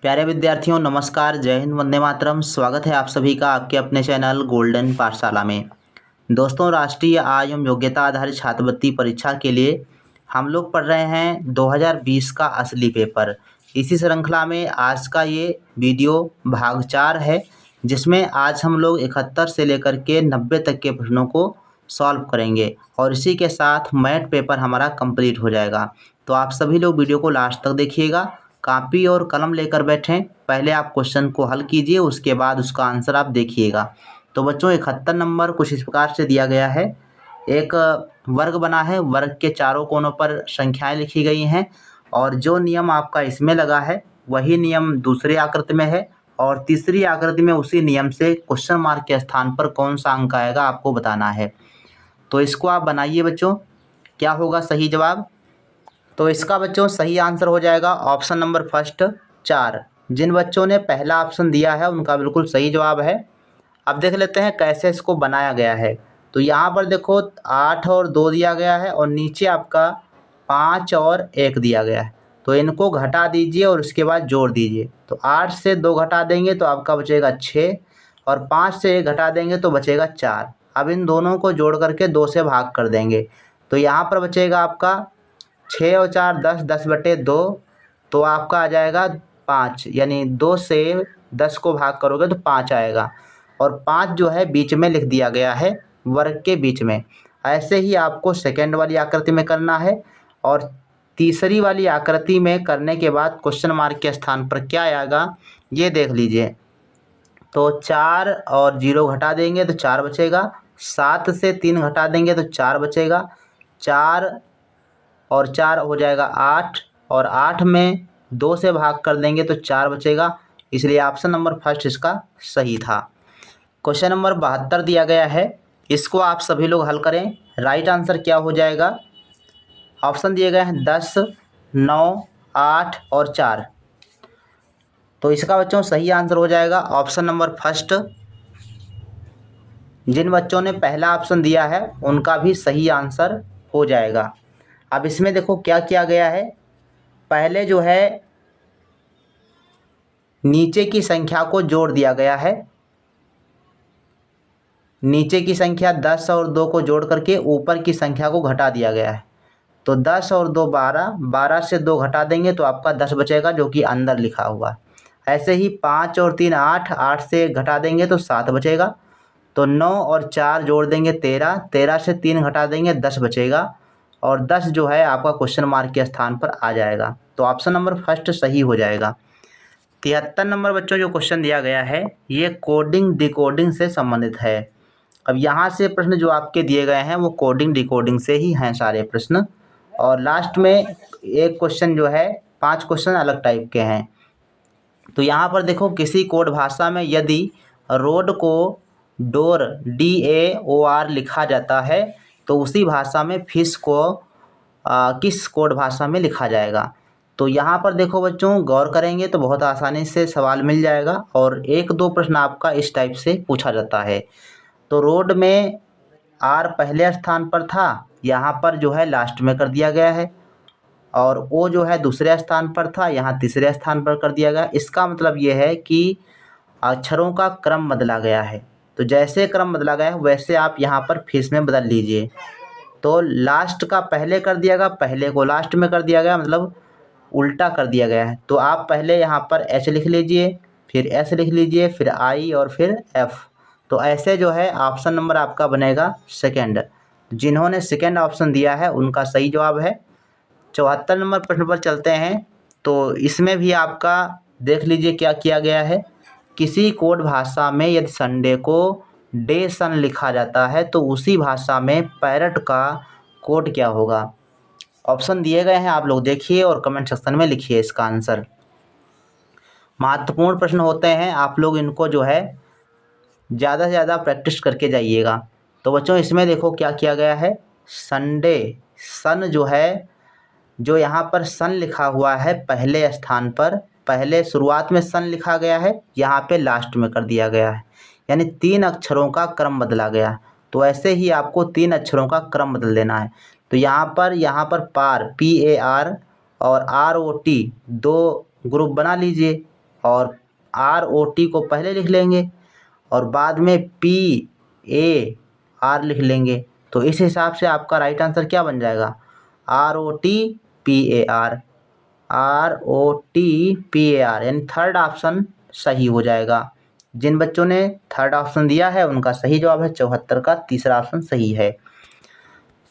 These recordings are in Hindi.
प्यारे विद्यार्थियों नमस्कार, जय हिंद, वंदे मातरम। स्वागत है आप सभी का आपके अपने चैनल गोल्डन पाठशाला में। दोस्तों, राष्ट्रीय आय एवं योग्यता आधारित छात्रवृत्ति परीक्षा के लिए हम लोग पढ़ रहे हैं 2020 का असली पेपर। इसी श्रृंखला में आज का ये वीडियो भाग 4 है, जिसमें आज हम लोग 71 से लेकर के 90 तक के प्रश्नों को सॉल्व करेंगे और इसी के साथ मैथ पेपर हमारा कंप्लीट हो जाएगा। तो आप सभी लोग वीडियो को लास्ट तक देखिएगा। कॉपी और कलम लेकर बैठें। पहले आप क्वेश्चन को हल कीजिए, उसके बाद उसका आंसर आप देखिएगा। तो बच्चों, 71 नंबर कुछ इस प्रकार से दिया गया है। एक वर्ग बना है, वर्ग के चारों कोनों पर संख्याएं लिखी गई हैं और जो नियम आपका इसमें लगा है वही नियम दूसरी आकृति में है और तीसरी आकृति में उसी नियम से क्वेश्चन मार्क के स्थान पर कौन सा अंक आएगा आपको बताना है। तो इसको आप बनाइए बच्चों। क्या होगा सही जवाब? तो इसका बच्चों सही आंसर हो जाएगा ऑप्शन नंबर फर्स्ट 4। जिन बच्चों ने पहला ऑप्शन दिया है उनका बिल्कुल सही जवाब है। अब देख लेते हैं कैसे इसको बनाया गया है। तो यहाँ पर देखो 8 और 2 दिया गया है और नीचे आपका 5 और 1 दिया गया है। तो इनको घटा दीजिए और उसके बाद जोड़ दीजिए। तो 8 से 2 घटा देंगे तो आपका बचेगा 6 और 5 से 1 घटा देंगे तो बचेगा 4। अब इन दोनों को जोड़ करके 2 से भाग कर देंगे तो यहाँ पर बचेगा आपका 6 और 4 10, 10/2। तो आपका आ जाएगा 5, यानी 2 से 10 को भाग करोगे तो 5 आएगा और 5 जो है बीच में लिख दिया गया है, वर्ग के बीच में। ऐसे ही आपको सेकेंड वाली आकृति में करना है और तीसरी वाली आकृति में करने के बाद क्वेश्चन मार्क के स्थान पर क्या आएगा ये देख लीजिए। तो 4 और 0 घटा देंगे तो 4 बचेगा। 7 से 3 घटा देंगे तो 4 बचेगा। 4 और 4 हो जाएगा 8 और 8 में 2 से भाग कर देंगे तो 4 बचेगा। इसलिए ऑप्शन नंबर फर्स्ट इसका सही था। क्वेश्चन नंबर 72 दिया गया है, इसको आप सभी लोग हल करें। राइट आंसर क्या हो जाएगा? ऑप्शन दिए गए हैं 10, 9, 8 और 4। तो इसका बच्चों सही आंसर हो जाएगा ऑप्शन नंबर फर्स्ट। जिन बच्चों ने पहला ऑप्शन दिया है उनका भी सही आंसर हो जाएगा। अब इसमें देखो क्या किया गया है। पहले जो है नीचे की संख्या को जोड़ दिया गया है। नीचे की संख्या 10 और 2 को जोड़ करके ऊपर की संख्या को घटा दिया गया है। तो 10 और 2 12, 12 से 2 घटा देंगे तो आपका 10 बचेगा जो कि अंदर लिखा हुआ। ऐसे ही 5 और 3 8, 8 से 1 घटा देंगे तो 7 बचेगा। तो 9 और 4 जोड़ देंगे 13, 13 से 3 घटा देंगे 10 बचेगा और 10 जो है आपका क्वेश्चन मार्क के स्थान पर आ जाएगा। तो ऑप्शन नंबर फर्स्ट सही हो जाएगा। 73 नंबर बच्चों जो क्वेश्चन दिया गया है ये कोडिंग डिकोडिंग से संबंधित है। अब यहाँ से प्रश्न जो आपके दिए गए हैं वो कोडिंग डिकोडिंग से ही हैं सारे प्रश्न और लास्ट में एक क्वेश्चन जो है 5 क्वेश्चन अलग टाइप के हैं। तो यहाँ पर देखो किसी कोड भाषा में यदि रोड को डोर DAOR लिखा जाता है तो उसी भाषा में फिश को किस कोड भाषा में लिखा जाएगा। तो यहाँ पर देखो बच्चों गौर करेंगे तो बहुत आसानी से सवाल मिल जाएगा और 1-2 प्रश्न आपका इस टाइप से पूछा जाता है। तो रोड में R पहले स्थान पर था, यहाँ पर जो है लास्ट में कर दिया गया है और O जो है दूसरे स्थान पर था, यहाँ तीसरे स्थान पर कर दिया गया। इसका मतलब ये है कि अक्षरों का क्रम बदला गया है। तो जैसे क्रम बदला गया है वैसे आप यहाँ पर फिश में बदल लीजिए। तो लास्ट का पहले कर दिया गया, पहले को लास्ट में कर दिया गया, मतलब उल्टा कर दिया गया है। तो आप पहले यहाँ पर H लिख लीजिए, फिर S लिख लीजिए, फिर I और फिर F। तो ऐसे जो है ऑप्शन नंबर आपका बनेगा सेकेंड। जिन्होंने सेकेंड ऑप्शन दिया है उनका सही जवाब है। 74 नंबर प्रश्न पर चलते हैं। तो इसमें भी आपका देख लीजिए क्या किया गया है। किसी कोड भाषा में यदि संडे को डे सन लिखा जाता है तो उसी भाषा में पैरट का कोड क्या होगा। ऑप्शन दिए गए हैं, आप लोग देखिए और कमेंट सेक्शन में लिखिए इसका आंसर। महत्वपूर्ण प्रश्न होते हैं, आप लोग इनको जो है ज़्यादा से ज़्यादा प्रैक्टिस करके जाइएगा। तो बच्चों इसमें देखो क्या किया गया है। संडे सन जो है, जो यहाँ पर सन लिखा हुआ है पहले स्थान पर, पहले शुरुआत में सन लिखा गया है, यहाँ पे लास्ट में कर दिया गया है, यानी 3 अक्षरों का क्रम बदला गया। तो ऐसे ही आपको 3 अक्षरों का क्रम बदल देना है। तो यहाँ पर पार PAR और ROT 2 ग्रुप बना लीजिए। और ROT को पहले लिख लेंगे और बाद में PAR लिख लेंगे। तो इस हिसाब से आपका राइट आंसर क्या बन जाएगा? ROTPAR, ROTPAR, यानी थर्ड ऑप्शन सही हो जाएगा। जिन बच्चों ने थर्ड ऑप्शन दिया है उनका सही जवाब है 74 का तीसरा ऑप्शन सही है।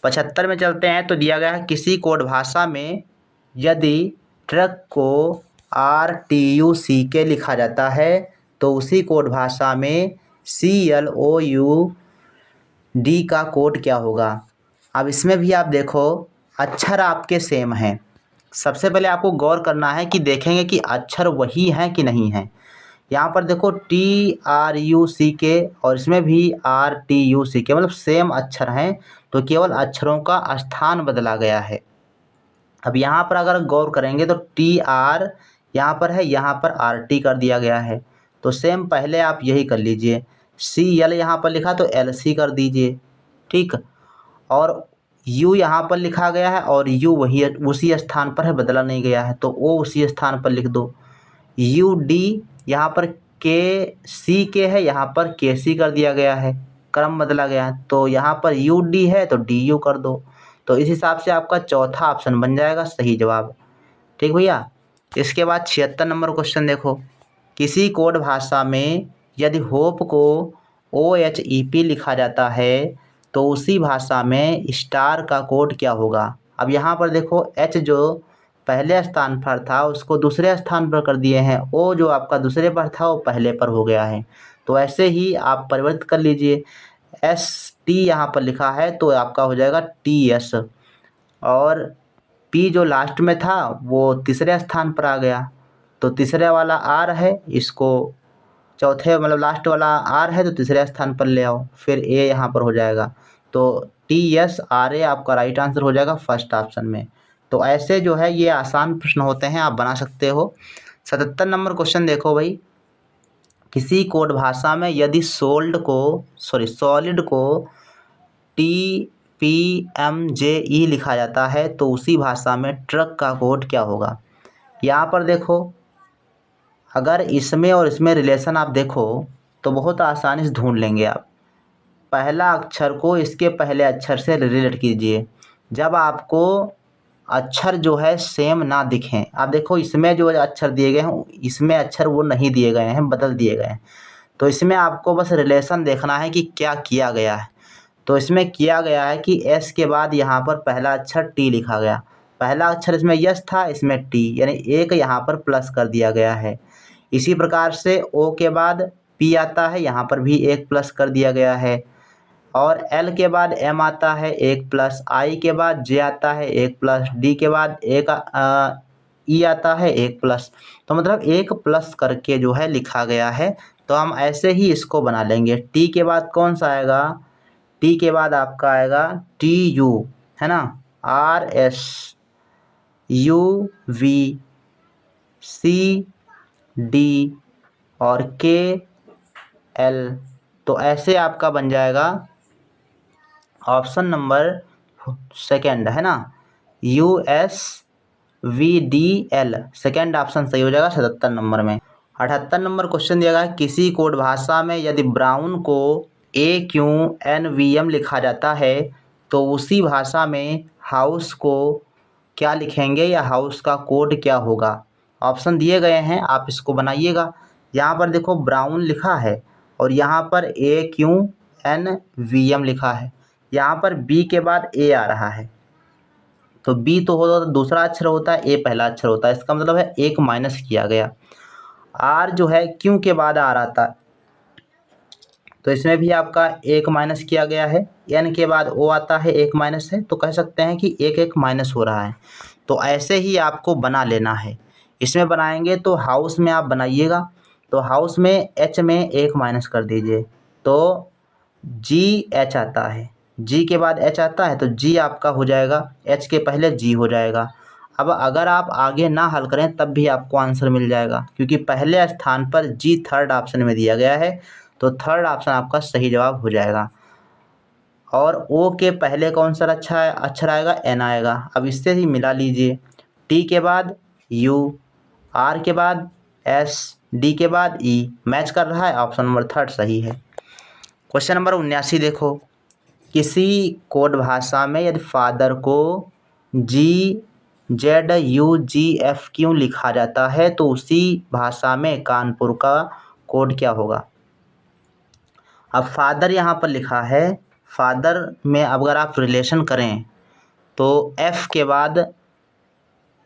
75 में चलते हैं। तो दिया गया है किसी कोड भाषा में यदि ट्रक को RTUCK लिखा जाता है तो उसी कोड भाषा में CLOUD का कोड क्या होगा? अब इसमें भी आप देखो अक्षर आपके सेम हैं। सबसे पहले आपको गौर करना है कि देखेंगे कि अक्षर वही हैं कि नहीं हैं। यहाँ पर देखो TRUCK और इसमें भी RTUCK, मतलब सेम अक्षर हैं, तो केवल अक्षरों का स्थान बदला गया है। अब यहाँ पर अगर गौर करेंगे तो TR यहाँ पर है, यहाँ पर RT कर दिया गया है। तो सेम पहले आप यही कर लीजिए। CL यहाँ पर लिखा तो LC कर दीजिए, ठीक। और U यहाँ पर लिखा गया है और U वही उसी स्थान पर है, बदला नहीं गया है, तो O उसी स्थान पर लिख दो। UD यहाँ पर KCK है, यहाँ पर KC कर दिया गया है, क्रम बदला गया है, तो यहाँ पर UD है तो DU कर दो। तो इस हिसाब से आपका चौथा ऑप्शन बन जाएगा सही जवाब, ठीक भैया। इसके बाद 76 नंबर क्वेश्चन देखो। किसी कोड भाषा में यदि होप को OHEP लिखा जाता है तो उसी भाषा में स्टार का कोड क्या होगा? अब यहाँ पर देखो H जो पहले स्थान पर था उसको दूसरे स्थान पर कर दिए हैं, O जो आपका दूसरे पर था वो पहले पर हो गया है। तो ऐसे ही आप परिवर्तित कर लीजिए। ST यहाँ पर लिखा है तो आपका हो जाएगा TS, और P जो लास्ट में था वो तीसरे स्थान पर आ गया, तो तीसरे वाला R है, इसको चौथे मतलब लास्ट वाला R है तो तीसरे स्थान पर ले आओ, फिर A यहाँ पर हो जाएगा। तो TSRA आपका राइट आंसर हो जाएगा फर्स्ट ऑप्शन में। तो ऐसे जो है ये आसान प्रश्न होते हैं, आप बना सकते हो। 77 नंबर क्वेश्चन देखो भाई। किसी कोड भाषा में यदि सॉलिड को TPMJE लिखा जाता है तो उसी भाषा में ट्रक का कोड क्या होगा? यहाँ पर देखो अगर इसमें और इसमें रिलेशन आप देखो तो बहुत आसानी से ढूंढ लेंगे आप। पहला अक्षर को इसके पहले अक्षर से रिलेट कीजिए। जब आपको अक्षर जो है सेम ना दिखें, आप देखो इसमें जो अक्षर दिए गए हैं इसमें अक्षर वो नहीं दिए गए हैं, बदल दिए गए हैं। तो इसमें आपको बस रिलेशन देखना है कि क्या किया गया है। तो इसमें किया गया है कि S के बाद यहाँ पर पहला अक्षर T लिखा गया। पहला अक्षर इसमें यस था, इसमें T, यानी एक यहाँ पर प्लस कर दिया गया है। इसी प्रकार से O के बाद P आता है, यहाँ पर भी एक प्लस कर दिया गया है। और L के बाद M आता है, एक प्लस। I के बाद J आता है, एक प्लस। D के बाद एक E आता है, एक प्लस। तो मतलब एक प्लस करके जो है लिखा गया है। तो हम ऐसे ही इसको बना लेंगे। T के बाद कौन सा आएगा? T के बाद आपका आएगा TU, है ना, RSUVCD और KL। तो ऐसे आपका बन जाएगा ऑप्शन नंबर सेकेंड, है ना, USVDL, सेकेंड ऑप्शन सही हो जाएगा 77 नंबर में। 78 नंबर क्वेश्चन दिया गया है। किसी कोड भाषा में यदि ब्राउन को AQNVM लिखा जाता है तो उसी भाषा में हाउस को क्या लिखेंगे या हाउस का कोड क्या होगा? ऑप्शन दिए गए हैं, आप इसको बनाइएगा। यहाँ पर देखो ब्राउन लिखा है और यहाँ पर AQNVM लिखा है। यहाँ पर B के बाद A आ रहा है, तो B तो होता दूसरा अक्षर होता है, A पहला अक्षर होता है, इसका मतलब है एक माइनस किया गया। R जो है Q के बाद आ रहा था, तो इसमें भी आपका एक माइनस किया गया है। N के बाद O आता है, एक माइनस है, तो कह सकते हैं कि एक एक माइनस हो रहा है। तो ऐसे ही आपको बना लेना है। इसमें बनाएंगे तो हाउस में आप बनाइएगा, तो हाउस में H में एक माइनस कर दीजिए, तो GH आता है। G के बाद H आता है तो G आपका हो जाएगा, H के पहले G हो जाएगा। अब अगर आप आगे ना हल करें तब भी आपको आंसर मिल जाएगा, क्योंकि पहले स्थान पर G थर्ड ऑप्शन में दिया गया है, तो थर्ड ऑप्शन आपका सही जवाब हो जाएगा। और O के पहले कौन सा अक्षर आएगा? N आएगा। अब इससे ही मिला लीजिए। T के बाद U, R के बाद एस, डी के बाद ई मैच कर रहा है, ऑप्शन नंबर थर्ड सही है। क्वेश्चन नंबर 79 देखो, किसी कोड भाषा में यदि फादर को GZUGF क्यों लिखा जाता है तो उसी भाषा में कानपुर का कोड क्या होगा। अब फादर यहाँ पर लिखा है, फादर में अगर आप रिलेशन करें तो F के बाद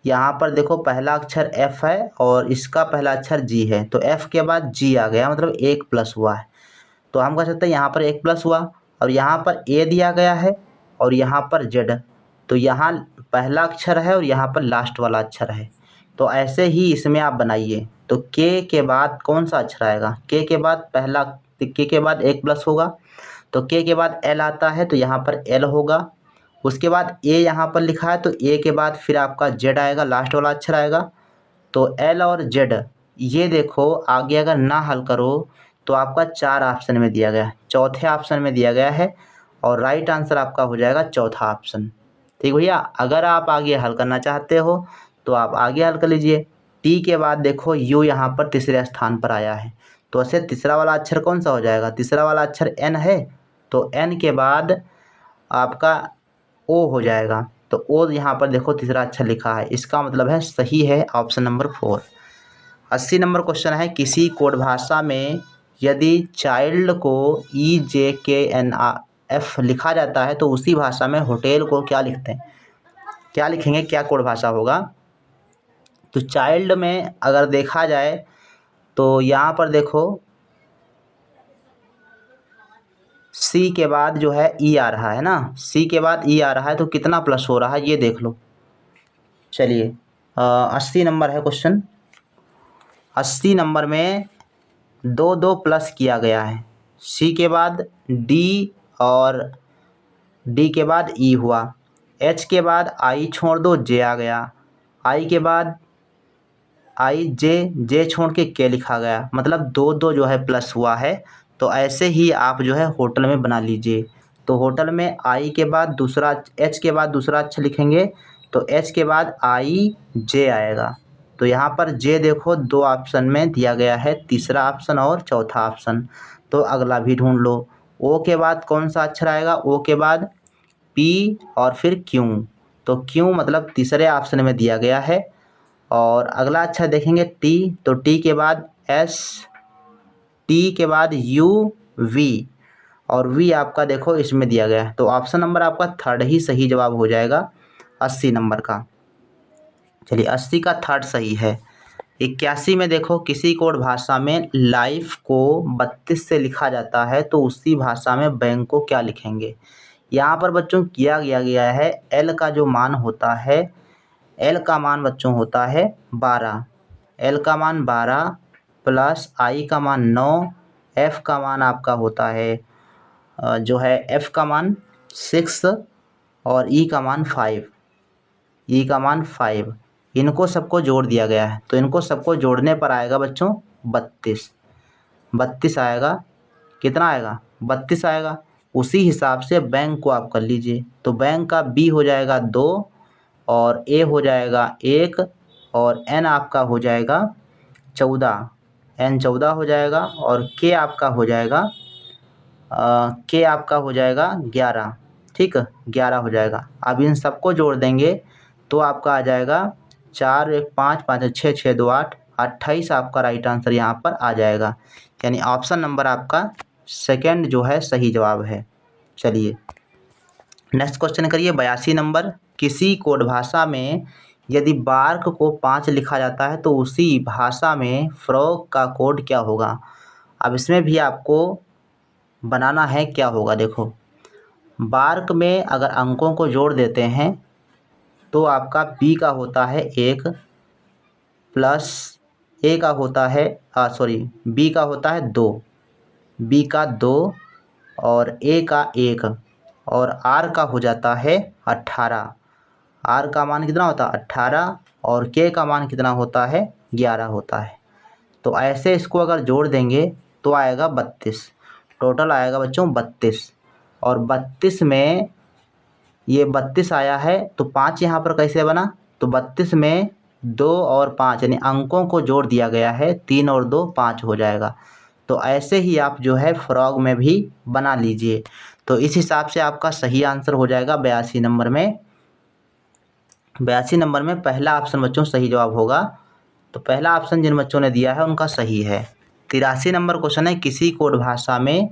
यहाँ पर देखो पहला अक्षर F है और इसका पहला अक्षर G है, तो F के बाद G आ गया, मतलब एक प्लस हुआ है। तो हम कह सकते हैं यहाँ पर एक प्लस हुआ और यहाँ पर A दिया गया है और यहाँ पर Z, तो यहाँ पहला अक्षर है और यहाँ पर लास्ट वाला अक्षर है। तो ऐसे ही इसमें आप बनाइए, तो K के बाद कौन सा अक्षर आएगा, K के बाद पहला, K के बाद एक प्लस होगा, तो K के बाद L आता है तो यहाँ पर L होगा। उसके बाद A यहाँ पर लिखा है तो A के बाद फिर आपका Z आएगा, लास्ट वाला अक्षर आएगा। तो L और Z ये देखो आगे अगर ना हल करो तो आपका 4 ऑप्शन में दिया गया है, चौथे ऑप्शन में दिया गया है और राइट आंसर आपका हो जाएगा चौथा ऑप्शन। ठीक भैया, अगर आप आगे हल करना चाहते हो तो आप आगे हल कर लीजिए। टी के बाद देखो यू यहाँ पर तीसरे स्थान पर आया है, तो ऐसे तीसरा वाला अक्षर कौन सा हो जाएगा, तीसरा वाला अक्षर एन है, तो एन के बाद आपका ओ हो जाएगा, तो ओ यहाँ पर देखो तीसरा अक्षर लिखा है, इसका मतलब है सही है ऑप्शन नंबर 4। 80 नंबर क्वेश्चन है, किसी कोड भाषा में यदि चाइल्ड को EJKNF लिखा जाता है तो उसी भाषा में होटल को क्या लिखते हैं, क्या लिखेंगे, क्या कोड भाषा होगा। तो चाइल्ड में अगर देखा जाए तो यहाँ पर देखो सी के बाद जो है ई आ रहा है ना, सी के बाद ई आ रहा है तो कितना प्लस हो रहा है ये देख लो। चलिए 80 नंबर है क्वेश्चन, 80 नंबर में 2 प्लस किया गया है, सी के बाद डी और डी के बाद ई हुआ, एच के बाद आई छोड़ दो जे आ गया, आई के बाद आई जे छोड़ के के लिखा गया, मतलब 2 जो है प्लस हुआ है। तो ऐसे ही आप जो है होटल में बना लीजिए, तो होटल में आई के बाद दूसरा एच के बाद दूसरा अक्षर लिखेंगे तो एच के बाद आई जे आएगा। तो यहाँ पर जे देखो 2 ऑप्शन में दिया गया है, तीसरा ऑप्शन और चौथा ऑप्शन। तो अगला भी ढूंढ लो, ओ के बाद कौन सा अक्षर आएगा, ओ के बाद पी और फिर क्यू, तो क्यू मतलब तीसरे ऑप्शन में दिया गया है। और अगला अक्षर देखेंगे टी, तो टी के बाद एस, टी के बाद यू वी और वी आपका देखो इसमें दिया गया है, तो ऑप्शन नंबर आपका थर्ड ही सही जवाब हो जाएगा 80 नंबर का। चलिए 80 का थर्ड सही है। 81 में देखो, किसी कोड भाषा में लाइफ को 32 से लिखा जाता है तो उसी भाषा में बैंक को क्या लिखेंगे। यहाँ पर बच्चों किया गया है, एल का जो मान होता है, एल का मान बच्चों होता है 12, एल का मान 12 प्लस आई का मान 9, एफ का मान आपका होता है जो है एफ का मान 6 और ई का मान 5, ई का मान 5, इनको सबको जोड़ दिया गया है, तो इनको सबको जोड़ने पर आएगा बच्चों 32 आएगा, कितना आएगा 32 आएगा। उसी हिसाब से बैंक को आप कर लीजिए, तो बैंक का बी हो जाएगा 2 और ए हो जाएगा 1 और एन आपका हो जाएगा 14, एन 14 हो जाएगा और के आपका हो जाएगा 11, ठीक, 11 हो जाएगा। अब इन सबको जोड़ देंगे तो आपका आ जाएगा 4 1 5 5 6 6 2 8 28 आपका राइट आंसर यहाँ पर आ जाएगा, यानी ऑप्शन नंबर आपका सेकंड जो है सही जवाब है। चलिए नेक्स्ट क्वेश्चन करिए 82 नंबर, किसी कोड भाषा में यदि बार्क को 5 लिखा जाता है तो उसी भाषा में फ्रॉग का कोड क्या होगा। अब इसमें भी आपको बनाना है क्या होगा, देखो बार्क में अगर अंकों को जोड़ देते हैं तो आपका बी का होता है 1 प्लस ए का होता है बी का होता है 2, बी का 2 और ए का 1 और आर का हो जाता है 18, आर का मान कितना होता है 18 और के का मान कितना होता है 11 होता है। तो ऐसे इसको अगर जोड़ देंगे तो आएगा 32, टोटल आएगा बच्चों 32 और 32 में ये 32 आया है तो 5 यहाँ पर कैसे बना, तो 32 में 2 और 5 यानी अंकों को जोड़ दिया गया है, 3 और 2 5 हो जाएगा। तो ऐसे ही आप जो है फ्रॉग में भी बना लीजिए। तो इस हिसाब से आपका सही आंसर हो जाएगा 82 नंबर में। 82 नंबर में पहला ऑप्शन बच्चों सही जवाब होगा। तो पहला ऑप्शन जिन बच्चों ने दिया है उनका सही है। 83 नंबर क्वेश्चन है, किसी कोड भाषा में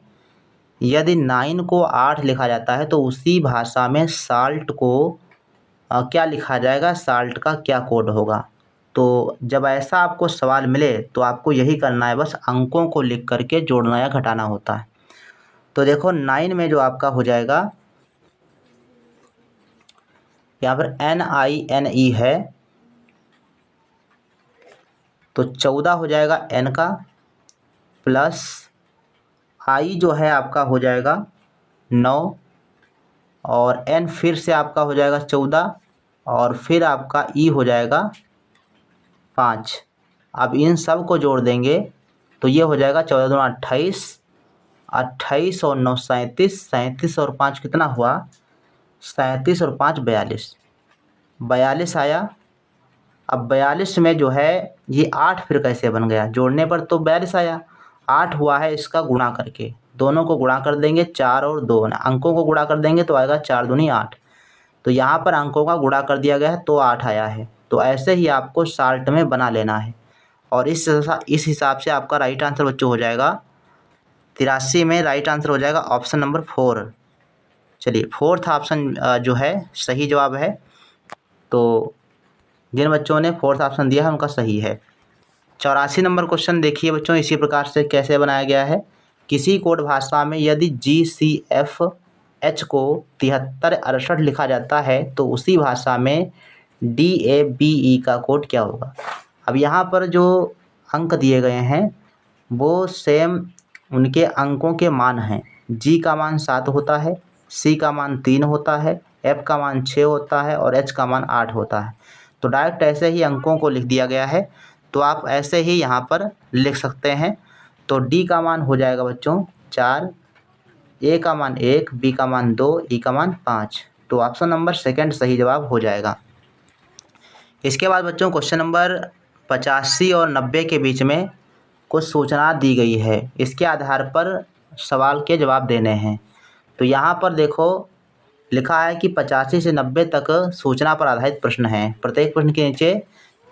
यदि 9 को 8 लिखा जाता है तो उसी भाषा में साल्ट को क्या लिखा जाएगा, साल्ट का क्या कोड होगा। तो जब ऐसा आपको सवाल मिले तो आपको यही करना है, बस अंकों को लिख करके जोड़ना या घटाना होता है। तो देखो 9 में जो आपका हो जाएगा, यहाँ पर NINE है, तो 14 हो जाएगा N का, प्लस I जो है आपका हो जाएगा 9, और N फिर से आपका हो जाएगा 14, और फिर आपका E हो जाएगा 5। अब इन सब को जोड़ देंगे तो ये हो जाएगा 14 दूना 28, 28 और 9 37, 37 और 5 कितना हुआ, 37 और 5 42, 42 आया। अब 42 में जो है ये 8 फिर कैसे बन गया, जोड़ने पर तो 42 आया, 8 हुआ है इसका गुणा करके, दोनों को गुणा कर देंगे 4 और 2, अंकों को गुणा कर देंगे तो आएगा 4 दूनी 8। तो यहाँ पर अंकों का गुणा कर दिया गया है तो 8 आया है। तो ऐसे ही आपको शार्ट में बना लेना है, और इस हिसाब से आपका राइट आंसर बच्चों हो जाएगा 83 में राइट आंसर हो जाएगा ऑप्शन नंबर 4। चलिए फोर्थ ऑप्शन जो है सही जवाब है। तो जिन बच्चों ने फोर्थ ऑप्शन दिया है उनका सही है। 84 नंबर क्वेश्चन देखिए बच्चों, इसी प्रकार से कैसे बनाया गया है। किसी कोड भाषा में यदि GCFH को 7368 लिखा जाता है तो उसी भाषा में DABE का कोड क्या होगा। अब यहाँ पर जो अंक दिए गए हैं वो सेम उनके अंकों के मान हैं। G का मान 7 होता है, C का मान 3 होता है, F का मान 6 होता है और H का मान 8 होता है। तो डायरेक्ट ऐसे ही अंकों को लिख दिया गया है, तो आप ऐसे ही यहाँ पर लिख सकते हैं। तो D का मान हो जाएगा बच्चों 4, A का मान 1, B का मान 2, E का मान 5। तो ऑप्शन नंबर सेकंड सही जवाब हो जाएगा। इसके बाद बच्चों क्वेश्चन नंबर 85 और 90 के बीच में कुछ सूचना दी गई है, इसके आधार पर सवाल के जवाब देने हैं। तो यहाँ पर देखो लिखा है कि 85 से 90 तक सूचना पर आधारित प्रश्न हैं। प्रत्येक प्रश्न के नीचे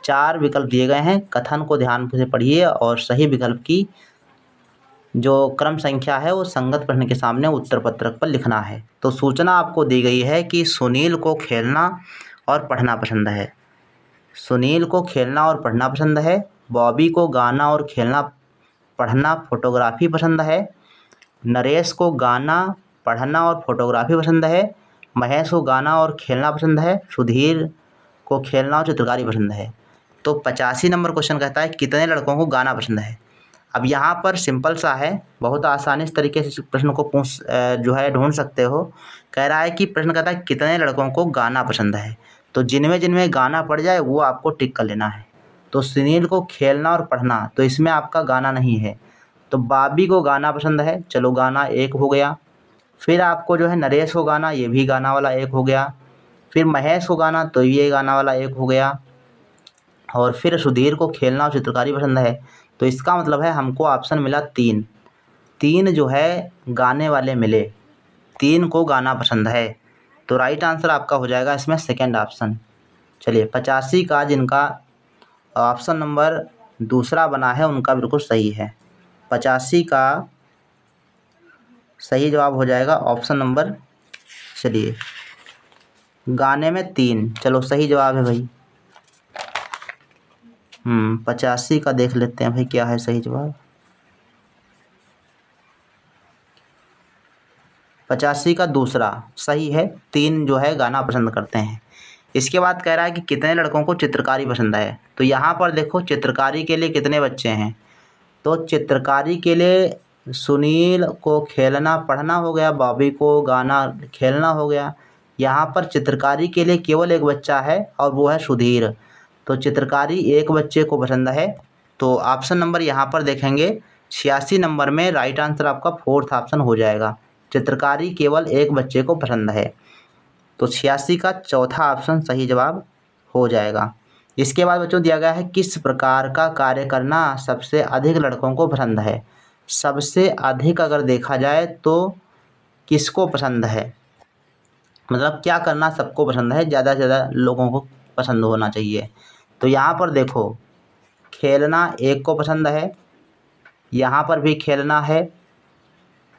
4 विकल्प दिए गए हैं। कथन को ध्यान से पढ़िए और सही विकल्प की जो क्रम संख्या है वो संगत प्रश्न के सामने उत्तर पत्रक पर लिखना है। तो सूचना आपको दी गई है कि सुनील को खेलना और पढ़ना पसंद है। सुनील को खेलना और पढ़ना पसंद है। बॉबी को गाना और खेलना पढ़ना फोटोग्राफी पसंद है। नरेश को गाना पढ़ना और फोटोग्राफी पसंद है। महेश को गाना और खेलना पसंद है। सुधीर को खेलना और चित्रकारी पसंद है। तो 85 नंबर क्वेश्चन कहता है कितने लड़कों को गाना पसंद है। अब यहाँ पर सिंपल सा है, बहुत आसानी से तरीके से प्रश्न को जो है ढूंढ सकते हो। कह रहा है कि प्रश्न कहता है कितने लड़कों को गाना पसंद है, तो जिनमें गाना पड़ जाए वो आपको टिक कर लेना है। तो सुनील को खेलना और पढ़ना, तो इसमें आपका गाना नहीं है। तो बॉबी को गाना पसंद है, चलो गाना एक हो गया। फिर आपको जो है नरेश को गाना, ये भी गाना वाला एक हो गया। फिर महेश को गाना, तो ये गाना वाला एक हो गया। और फिर सुधीर को खेलना और चित्रकारी पसंद है, तो इसका मतलब है हमको ऑप्शन मिला 3। 3 जो है गाने वाले मिले, 3 को गाना पसंद है। तो राइट आंसर आपका हो जाएगा इसमें सेकंड ऑप्शन। चलिए 85 का जिनका ऑप्शन नंबर दूसरा बना है उनका बिल्कुल सही है। 85 का सही जवाब हो जाएगा ऑप्शन नंबर, चलिए गाने में 3, चलो सही जवाब है भाई। 85 का देख लेते हैं भाई क्या है सही जवाब। 85 का दूसरा सही है, 3 जो है गाना पसंद करते हैं। इसके बाद कह रहा है कि कितने लड़कों को चित्रकारी पसंद है। तो यहाँ पर देखो चित्रकारी के लिए कितने बच्चे हैं। तो चित्रकारी के लिए सुनील को खेलना पढ़ना हो गया, बॉबी को गाना खेलना हो गया। यहाँ पर चित्रकारी के लिए केवल एक बच्चा है और वो है सुधीर। तो चित्रकारी एक बच्चे को पसंद है। तो ऑप्शन नंबर यहाँ पर देखेंगे 86 नंबर में राइट आंसर आपका फोर्थ ऑप्शन हो जाएगा। चित्रकारी केवल एक बच्चे को पसंद है, तो 86 का चौथा ऑप्शन सही जवाब हो जाएगा। इसके बाद बच्चों दिया गया है किस प्रकार का कार्य करना सबसे अधिक लड़कों को पसंद है। सबसे अधिक अगर देखा जाए तो किसको पसंद है, मतलब क्या करना सबको पसंद है, ज़्यादा से ज़्यादा लोगों को पसंद होना चाहिए। तो यहाँ पर देखो खेलना एक को पसंद है, यहाँ पर भी खेलना है,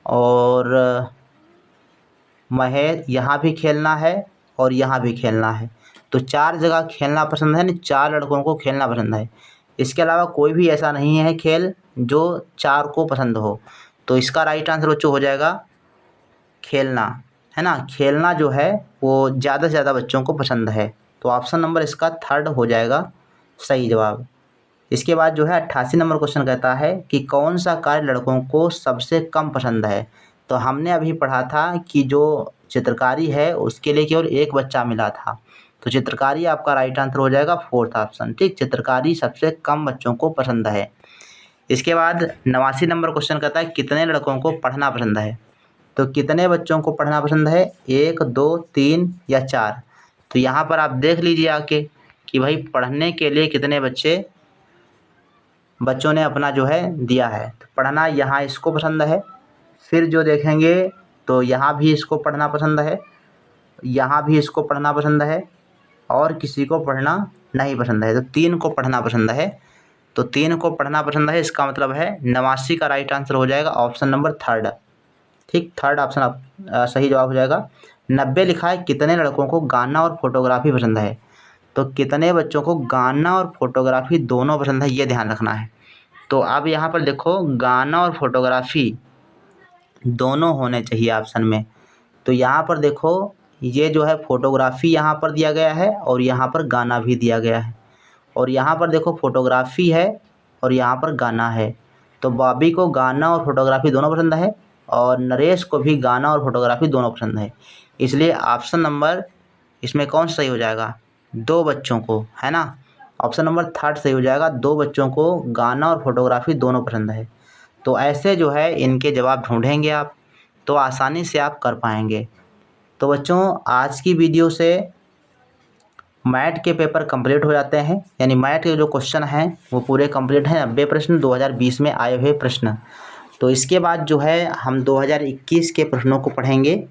और महेश यहाँ भी खेलना है और यहाँ भी खेलना है। तो 4 जगह खेलना पसंद है, 4 लड़कों को खेलना पसंद है। इसके अलावा कोई भी ऐसा नहीं है खेल जो 4 को पसंद हो। तो इसका राइट आंसर बच्चों हो जाएगा खेलना, है ना। खेलना जो है वो ज़्यादा से ज़्यादा बच्चों को पसंद है। तो ऑप्शन नंबर इसका 3rd हो जाएगा सही जवाब। इसके बाद जो है 88 नंबर क्वेश्चन कहता है कि कौन सा कार्य लड़कों को सबसे कम पसंद है। तो हमने अभी पढ़ा था कि जो चित्रकारी है उसके लिए केवल एक बच्चा मिला था, तो चित्रकारी आपका राइट आंसर हो जाएगा 4th ऑप्शन। ठीक, चित्रकारी सबसे कम बच्चों को पसंद है। इसके बाद 89 नंबर क्वेश्चन कहता है कितने लड़कों को पढ़ना पसंद है। तो कितने बच्चों को पढ़ना पसंद है, 1, 2, 3 या 4। तो यहाँ पर आप देख लीजिए आके कि भाई पढ़ने के लिए कितने बच्चों ने अपना जो है दिया है। तो पढ़ना यहाँ इसको पसंद है, फिर जो देखेंगे तो यहाँ भी इसको पढ़ना पसंद है, यहाँ भी इसको पढ़ना पसंद है, और किसी को पढ़ना नहीं पसंद है। तो 3 को पढ़ना पसंद है। तो 3 को पढ़ना पसंद है, इसका मतलब है 89 का राइट आंसर हो जाएगा ऑप्शन नंबर 3rd। ठीक, 3rd ऑप्शन आप सही जवाब हो जाएगा। 90 लिखा है कितने लड़कों को गाना और फोटोग्राफी पसंद है। तो कितने बच्चों को गाना और फोटोग्राफी दोनों पसंद है, ये ध्यान रखना है। तो अब यहाँ पर देखो गाना और फोटोग्राफी दोनों होने चाहिए ऑप्शन में। तो यहाँ पर देखो ये जो है फोटोग्राफी यहाँ पर दिया गया है और यहाँ पर गाना भी दिया गया है, और यहाँ पर देखो फोटोग्राफी है और यहाँ पर गाना है। तो बॉबी को गाना और फोटोग्राफी दोनों पसंद है और नरेश को भी गाना और फोटोग्राफी दोनों पसंद है। इसलिए ऑप्शन नंबर इसमें कौन सा सही हो जाएगा, 2 बच्चों को, है ना। ऑप्शन नंबर 3rd सही हो जाएगा, 2 बच्चों को गाना और फोटोग्राफी दोनों पसंद है। तो ऐसे जो है इनके जवाब ढूंढेंगे आप तो आसानी से आप कर पाएंगे। तो बच्चों आज की वीडियो से मैथ के पेपर कंप्लीट हो जाते हैं, यानी मैथ के जो क्वेश्चन हैं वो पूरे कंप्लीट हैं। 90 प्रश्न 2020 में आए हुए प्रश्न। तो इसके बाद जो है हम 2021 के प्रश्नों को पढ़ेंगे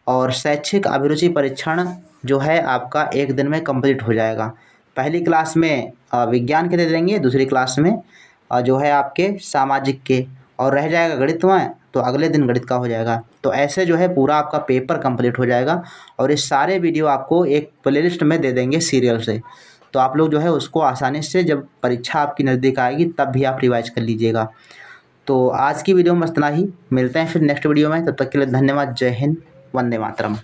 और शैक्षिक अभिरुचि परीक्षण जो है आपका 1 दिन में कंप्लीट हो जाएगा। पहली क्लास में विज्ञान के दे देंगे, दूसरी क्लास में जो है आपके सामाजिक के, और रह जाएगा गणित में, तो अगले दिन गणित का हो जाएगा। तो ऐसे जो है पूरा आपका पेपर कंप्लीट हो जाएगा और ये सारे वीडियो आपको एक प्लेलिस्ट में दे देंगे सीरियल से। तो आप लोग जो है उसको आसानी से जब परीक्षा आपकी नज़दीक आएगी तब भी आप रिवाइज कर लीजिएगा। तो आज की वीडियो में बस इतना ही, मिलते हैं फिर नेक्स्ट वीडियो में। तब तक के लिए धन्यवाद। जय हिंद, वंदे मातरम।